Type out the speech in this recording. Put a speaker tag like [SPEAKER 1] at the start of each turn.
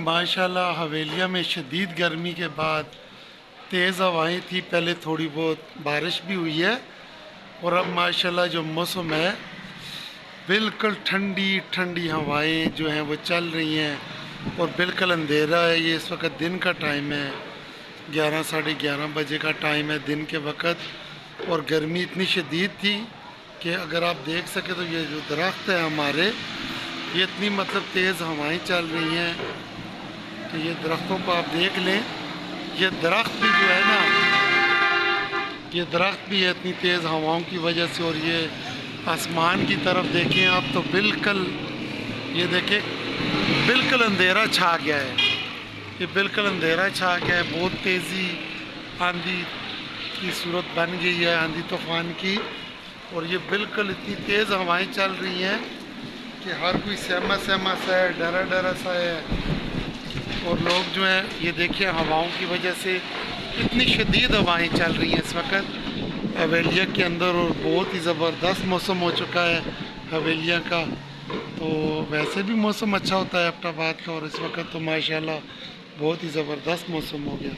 [SPEAKER 1] माशाल्लाह हवेलिया में शदीद गर्मी के बाद तेज़ हवाएं थी, पहले थोड़ी बहुत बारिश भी हुई है और अब माशाल्लाह जो मौसम है बिल्कुल ठंडी ठंडी हवाएं जो हैं वो चल रही हैं और बिल्कुल अंधेरा है। ये इस वक्त दिन का टाइम है, 11 साढ़े 11 बजे का टाइम है दिन के वक्त। और गर्मी इतनी शदीद थी कि अगर आप देख सकें तो ये जो दरख्त है हमारे, ये इतनी मतलब तेज़ हवाएं चल रही हैं कि ये दरख्तों को आप देख लें। ये दरख्त भी जो है ना, ये दरख्त भी है इतनी तेज़ हवाओं की वजह से। और ये आसमान की तरफ देखें आप तो बिल्कुल, ये देखें बिल्कुल अंधेरा छा गया है, ये बिल्कुल अंधेरा छा गया है। बहुत तेज़ी आंधी की सूरत बन गई है, आंधी तूफ़ान की। और ये बिल्कुल इतनी तेज़ हवाएं चल रही हैं कि हर कोई सहमा सहमा सा है, डरा डरा सा है। और लोग जो हैं ये देखिए हवाओं की वजह से इतनी शदीद हवाएं चल रही हैं इस वक्त हवेलिया के अंदर। और बहुत ही ज़बरदस्त मौसम हो चुका है हवेलिया का। तो वैसे भी मौसम अच्छा होता है एबटाबाद का, और इस वक्त तो माशाल्लाह बहुत ही ज़बरदस्त मौसम हो गया।